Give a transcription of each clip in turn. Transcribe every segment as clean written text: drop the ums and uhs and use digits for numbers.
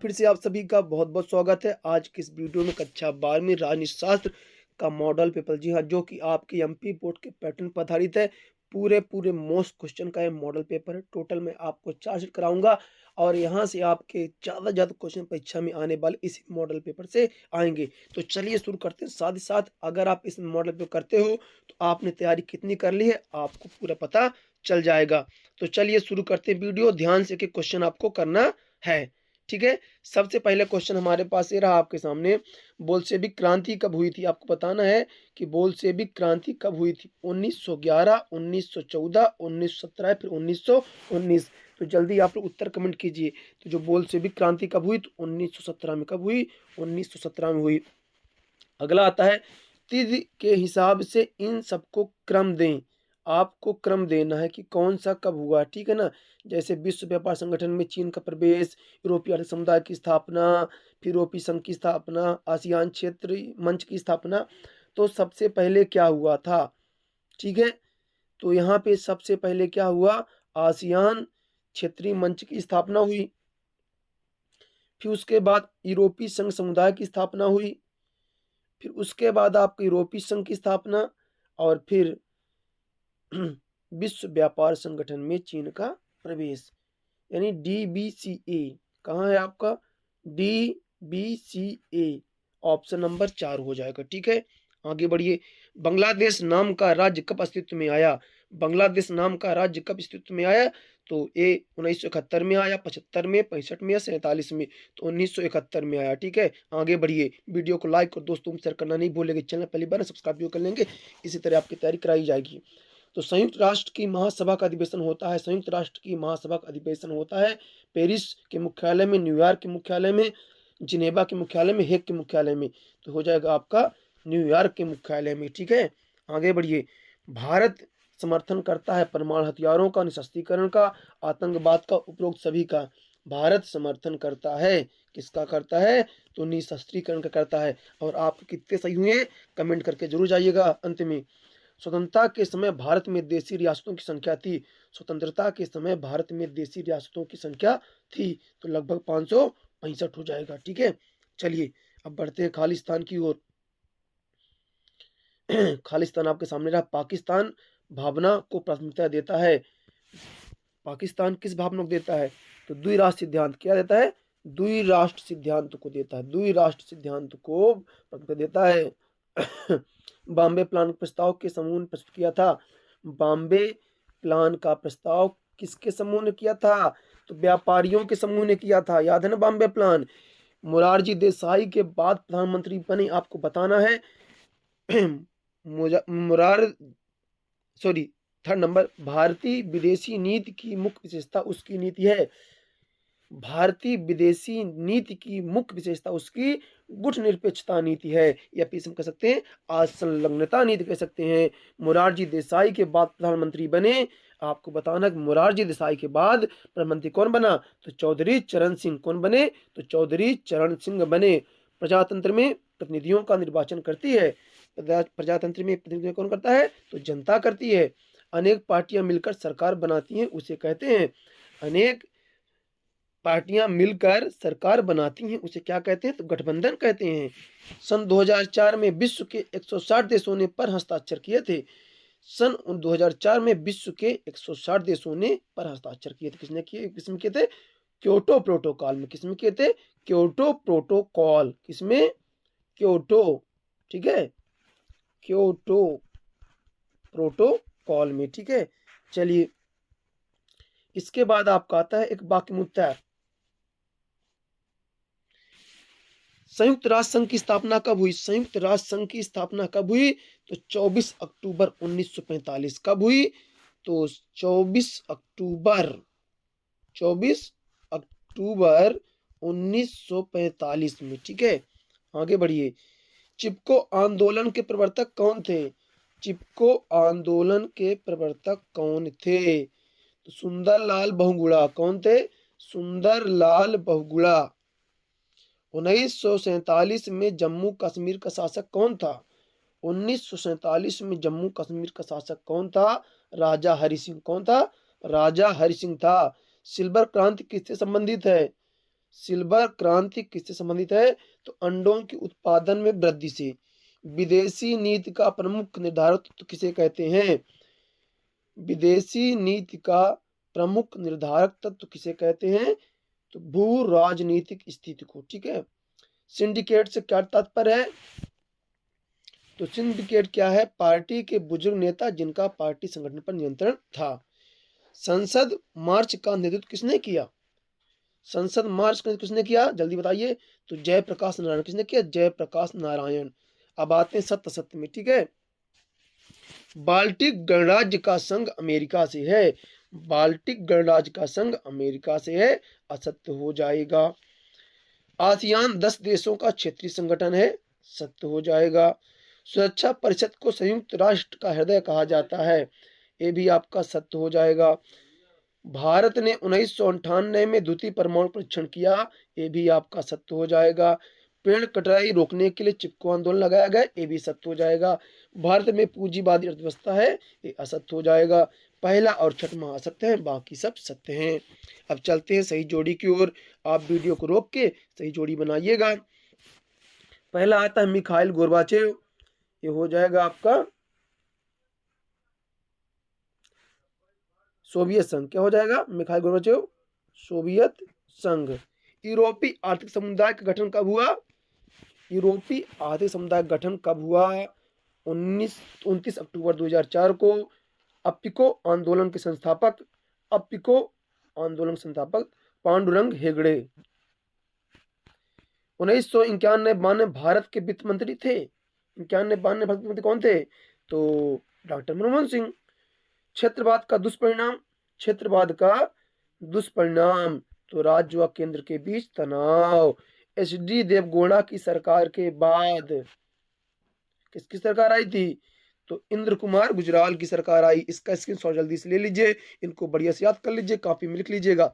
फिर से आप सभी का बहुत-बहुत स्वागत है। आज की इस वीडियो में कक्षा 12वीं राजनीति शास्त्र का मॉडल पेपर, जी हाँ, जो कि आपके एमपी बोर्ड के पैटर्न पर आधारित है। पूरे मोस्ट क्वेश्चन का ये मॉडल पेपर है। टोटल मैं आपको 4 सेट कराऊँगा और यहाँ से आपके ज़्यादा से ज़्यादा क्वेश्चन परीक्षा में आने वाले इसी मॉडल पेपर से आएँगे। तो चलिए शुरू करते हैं। साथ ही साथ अगर आप इस मॉडल पेपर करते हो तो आपने तैयारी कितनी कर ली है, आपको पूरा पता चल जाएगा। तो चलिए शुरू करते हैं वीडियो। ध्यान से कि क्वेश्चन आपको करना है। ठीक है। सबसे पहले क्वेश्चन हमारे पास ये रहा आपके सामने, बोल्शेविक क्रांति कब हुई थी? आपको बताना है कि बोल्शेविक क्रांति कब हुई थी। 1911, 1914, 1917 फिर 1919। तो जल्दी आप लोग उत्तर कमेंट कीजिए। तो जो बोल्शेविक क्रांति कब हुई तो 1917 में। कब हुई? 1917 में हुई। अगला आता है, तिथि के हिसाब से इन सबको क्रम दें। आपको क्रम देना है कि कौन सा कब हुआ, ठीक है ना। जैसे विश्व व्यापार संगठन में चीन का प्रवेश, यूरोपीय आर्थिक समुदाय की स्थापना, फिर यूरोपीय संघ की स्थापना, आसियान क्षेत्र मंच की स्थापना। तो सबसे पहले क्या हुआ था, ठीक है। तो यहाँ पे सबसे पहले क्या हुआ, आसियान क्षेत्रीय मंच की स्थापना हुई। फिर उसके बाद यूरोपीय संघ समुदाय की स्थापना हुई। फिर उसके बाद आपकी यूरोपीय संघ की स्थापना और फिर विश्व व्यापार संगठन में चीन का प्रवेश, यानी DBCA। कहाँ है आपका DBCA? ऑप्शन नंबर 4 हो जाएगा, ठीक है। आगे बढ़िए। बांग्लादेश नाम का राज्य कब अस्तित्व में आया? बांग्लादेश नाम का राज्य कब अस्तित्व में आया? तो ये 1971 में आया, 75 में, 65 में या 47 में? तो 1971 में आया, ठीक है। आगे बढ़िए। वीडियो को लाइक और दोस्तों में शेयर करना नहीं भूलेंगे। चैनल पहली बार सब्सक्राइब भी कर लेंगे। इसी तरह आपकी तैयारी कराई जाएगी। तो संयुक्त राष्ट्र की महासभा का अधिवेशन होता है, संयुक्त राष्ट्र की महासभा का अधिवेशन होता है पेरिस के मुख्यालय में, न्यूयॉर्क के मुख्यालय में, जिनेवा के मुख्यालय में, हेग के मुख्यालय में। तो हो जाएगा आपका न्यूयॉर्क के मुख्यालय में, ठीक है। आगे बढ़िए। भारत समर्थन करता है परमाणु हथियारों का निरस्त्रीकरण का, आतंकवाद का उपयोग सभी का। भारत समर्थन करता है, किसका करता है? तो निरस्त्रीकरण का करता है। और आप कितने सही हुए कमेंट करके जरूर जाइएगा। अंत में, स्वतंत्रता के समय भारत में देशी रियासतों की संख्या थी। स्वतंत्रता के समय भारत में देशी रियासतों की संख्या थी, तो लगभग 565 हो जाएगा, ठीक है। चलिए अब बढ़ते हैं खालिस्तान की ओर। खालिस्तान आपके सामने रहा। पाकिस्तान भावना को प्राथमिकता देता है। पाकिस्तान किस भावना को देता है? तो द्विराष्ट्र सिद्धांत। क्या देता है? द्विराष्ट्र सिद्धांत को देता है। द्विराष्ट्र सिद्धांत को प्राथमिकता देता है। बॉम्बे प्लान प्रस्ताव के समूह ने प्रस्तुत किया था। बॉम्बे प्लान का प्रस्ताव किसके समूह ने किया था? तो व्यापारियों के समूह ने किया था। याद है ना बॉम्बे प्लान। मोरारजी देसाई के बाद प्रधानमंत्री बने, आपको बताना है। मुरार सॉरी थर्ड नंबर, भारतीय विदेशी नीति की मुख्य विशेषता उसकी नीति है। भारतीय विदेशी नीति की मुख्य विशेषता उसकी गुटनिरपेक्षता नीति है, या फिर हम कह सकते हैं असंलग्नता नीति कह सकते हैं। मोरारजी देसाई के बाद प्रधानमंत्री बने, आपको बताना कि मोरारजी देसाई के बाद प्रधानमंत्री कौन बना? तो चौधरी चरण सिंह। कौन बने? तो चौधरी चरण सिंह बने। प्रजातंत्र में प्रतिनिधियों का निर्वाचन करती है। प्रजातंत्र में प्रतिनिधित्व कौन करता है? तो जनता करती है। अनेक पार्टियां मिलकर सरकार बनाती हैं, उसे कहते हैं, अनेक पार्टियां मिलकर सरकार बनाती हैं उसे क्या कहते हैं? तो गठबंधन कहते हैं। सन 2004 में विश्व के 160 देशों ने पर हस्ताक्षर किए थे। सन 2004 में विश्व के 160 देशों ने पर हस्ताक्षर किए थे। किसने किए? किसमें किए थे? क्योटो प्रोटोकॉल में। किसमें किए थे? Kyoto protocol. किसमें? क्योटो, ठीक है, क्योटो प्रोटोकॉल में, ठीक है। चलिए इसके बाद आपका आता है एक वाक्य मुद्दा। संयुक्त राष्ट्र संघ की स्थापना कब हुई? संयुक्त राष्ट्र संघ की स्थापना कब हुई? तो 24 अक्टूबर 1945। कब हुई? तो 24 अक्टूबर 1945 में, ठीक है। आगे बढ़िए। चिपको आंदोलन के प्रवर्तक कौन थे? चिपको आंदोलन के प्रवर्तक कौन थे? तो सुंदरलाल बहुगुणा। कौन थे? सुंदरलाल बहुगुणा। 1947 में जम्मू कश्मीर का शासक कौन था? 1947 में जम्मू कश्मीर का शासक कौन था? राजा हरि सिंह। कौन था? राजा हरि सिंह था। सिल्वर क्रांति किससे संबंधित है? सिल्वर क्रांति किससे संबंधित है? तो अंडों के उत्पादन में वृद्धि से। विदेशी नीति का प्रमुख निर्धारक तत्व किसे कहते हैं? विदेशी नीति का प्रमुख निर्धारक तत्व किसे कहते हैं? तो भू राजनीतिक स्थिति को। ठीक है। सिंडिकेट से क्या तात्पर्य है? तो सिंडिकेट क्या है? पार्टी के बुजुर्ग नेता जिनका पार्टी संगठन पर नियंत्रण था। संसद मार्च का नेतृत्व किसने किया? संसद मार्च का किसने किया? जल्दी बताइए। तो जयप्रकाश नारायण। किसने किया? जयप्रकाश नारायण। अब आते हैं सत्य सत्य में। ठीक है। बाल्टिक गणराज्य का संघ अमेरिका से है। बाल्टिक गणराज्य का संघ अमेरिका से है। असत्य हो जाएगा। आसियान 10 देशों का क्षेत्रीय संगठन है। सत्य हो जाएगा। सुरक्षा परिषद को संयुक्त राष्ट्र का हृदय कहा जाता है। ये भी आपका सत्य हो जाएगा। भारत ने 1998 में द्वितीय परमाणु परीक्षण किया। ये भी आपका सत्य हो जाएगा। पेड़ कटाई रोकने के लिए चिपको आंदोलन लगाया गया। ये भी सत्य हो जाएगा। भारत में पूंजीवादी अर्थव्यवस्था है। ये असत्य हो जाएगा। पहला और छठवां असत्य है, बाकी सब सत्य हैं। अब चलते हैं सही जोड़ी की ओर। आप वीडियो को रोक के सही जोड़ी बनाइएगा। पहला आता है मिखाइल गोर्बाचेव। ये हो जाएगा आपका सोवियत संघ। क्या हो जाएगा? मिखाइल गोर्बाचेव सोवियत संघ। यूरोपीय आर्थिक समुदाय का गठन कब हुआ? यूरोपीय आर्थिक समुदाय का गठन कब हुआ? 29 अक्टूबर 2004 को। अप्पिको आंदोलन के संस्थापक पांडुरंग हेगड़े। 1991-92 भारत के वित्त मंत्री थे। 91-92 भारत के मंत्री कौन थे? तो डॉक्टर मनमोहन सिंह। क्षेत्रवाद का दुष्परिणाम। तो राज्य व केंद्र के बीच तनाव। एच.डी. देवगौड़ा की सरकार के बाद किसकी सरकार आई थी? तो इंद्र कुमार गुजराल की सरकार आई। इसका स्क्रीनशॉट जल्दी से ले लीजिए। इनको बढ़िया से याद कर लीजिए, कॉपी में लिख लीजिएगा।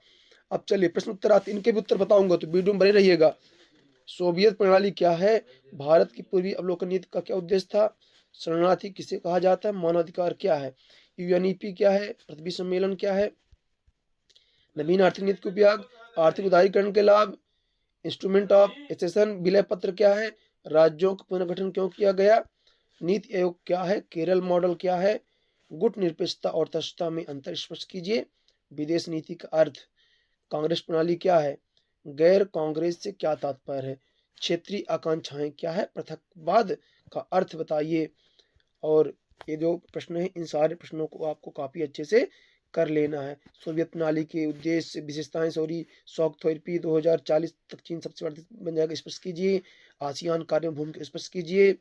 अब चलिए प्रश्न उत्तर आते, इनके भी उत्तर बताऊंगा, तो वीडियो में बने रहिएगा। सोवियत प्रणाली क्या है? भारत की पूर्वी अवलोकन नीति का क्या उद्देश्य था? शरणार्थी किसे कहा जाता है? मानवाधिकार क्या है? यूएनईपी क्या है? पृथ्वी सम्मेलन क्या है? नवीन आर्थिक नीति का उपयोग। आर्थिक उदारीकरण के लाभ। इंस्ट्रूमेंट ऑफ एक्सेशन विलय पत्र क्या है? राज्यों का पुनर्गठन क्यों किया गया? नीति आयोग क्या है? केरल मॉडल क्या है? गुट निरपेक्षता और तटस्थता में अंतर स्पष्ट कीजिए। विदेश नीति का अर्थ। कांग्रेस प्रणाली क्या है? गैर कांग्रेस से क्या तात्पर्य है? क्षेत्रीय आकांक्षाएं क्या है? पृथकवाद का अर्थ बताइए। और ये जो प्रश्न है, इन सारे प्रश्नों को आपको काफी अच्छे से कर लेना है। सोवियत प्रणाली के उद्देश्य, विशेषताएं, शॉक थेरेपी 2040 तक चीन सबसे बड़ा बन जाएगा, स्पष्ट कीजिए। आसियान कार्य भूमिका स्पष्ट कीजिए।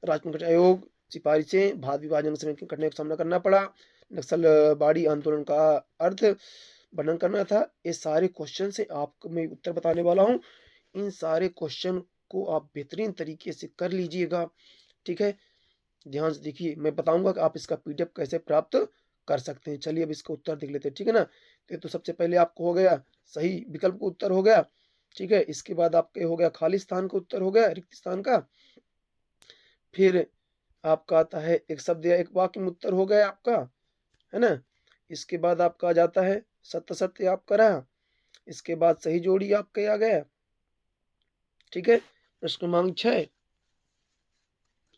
राजपंकज आयोग सिफारिशें। भारत विभाजन समय की कठिनाई का सामना करना पड़ा। नक्सलवाड़ी आंदोलन का अर्थ वर्णन करना था। ये सारे क्वेश्चन से आपको मैं उत्तर बताने वाला हूँ। इन सारे क्वेश्चन को आप बेहतरीन तरीके से कर लीजिएगा। ठीक है। ध्यान से देखिए, मैं बताऊंगा कि आप इसका पीडीएफ कैसे प्राप्त कर सकते हैं। चलिए अब इसका उत्तर देख लेते हैं। ठीक है ना। तो सबसे पहले आपको हो गया सही विकल्प का उत्तर हो गया। ठीक है। इसके बाद आपके हो गया खाली स्थान का उत्तर हो गया, रिक्त स्थान का। फिर आपका आता है एक शब्द या एक वाक्य में उत्तर हो गया आपका, है ना। इसके बाद आपका आ जाता है सत्य सत्य आपका रहा। इसके बाद सही जोड़ी आपका आ गया। ठीक है। प्रश्न क्रमांक 6।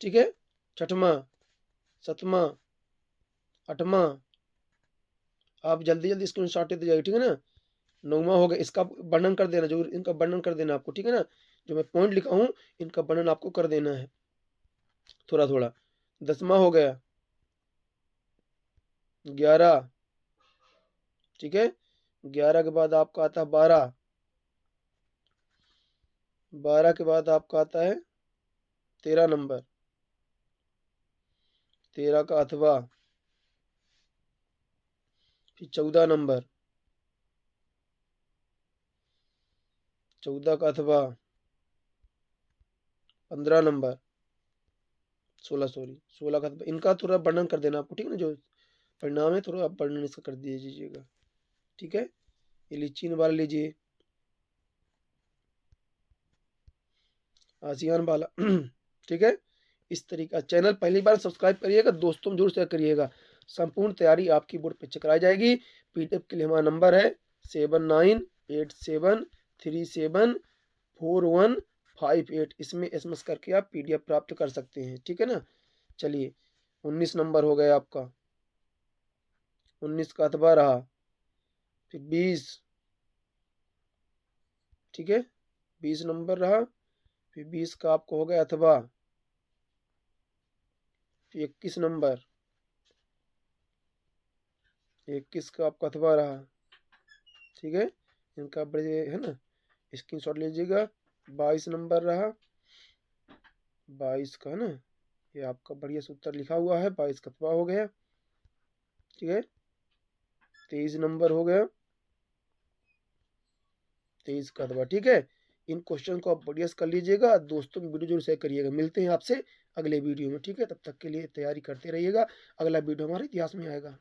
ठीक है। छठवां, सातवां, आठवां। आप जल्दी जल्दी स्क्रीनशॉट लेते जाइए। ठीक है ना। नौवां हो गया, इसका वर्णन कर देना जरूर, इनका वर्णन कर देना आपको। ठीक है ना। जो मैं पॉइंट लिखा हूं इनका वर्णन आपको कर देना है थोड़ा थोड़ा। 10वां हो गया। 11। ठीक है। 11 के बाद आपका आता है 12। 12 के बाद आपका आता है 13 नंबर। 13 का अथवा। फिर 14 नंबर। 14 का अथवा। 15 नंबर। 16 का अथवा। इनका थोड़ा वर्णन कर देना आपको। ठीक है ना। जो परिणाम है थोड़ा आप वर्णन इसका कर दीजिएगा। ठीक है। ये लीची वाला लीजिए, आसियान वाला। ठीक है। इस तरीका चैनल पहली बार सब्सक्राइब करिएगा, दोस्तों में जरूर शेयर करिएगा। संपूर्ण तैयारी आपकी बोर्ड पे कराई जाएगी। पीडीएफ के लिए हमारा नंबर है 7987 374158। इसमें SMS करके आप PDF प्राप्त कर सकते हैं, ठीक है ना। चलिए 19 नंबर हो गया आपका, 19 का अथवा रहा, फिर 20, ठीक है, 20 नंबर रहा, फिर 20 का आपको हो गया अथवा, फिर 21 नंबर, 21 का आपका अथवा रहा, ठीक है, इनका बड़े है ना, स्क्रीनशॉट लीजिएगा। 22 नंबर रहा, 22 का है ना, ये आपका बढ़िया से उत्तर लिखा हुआ है, 22 का अथवा हो गया, ठीक है। 23 नंबर हो गया, 23 का अथवा, ठीक है। इन क्वेश्चन को आप बढ़िया से कर लीजिएगा, दोस्तों में वीडियो जरूर शेयर करिएगा। मिलते हैं आपसे अगले वीडियो में, ठीक है, तब तक के लिए तैयारी करते रहिएगा। अगला वीडियो हमारे इतिहास में आएगा।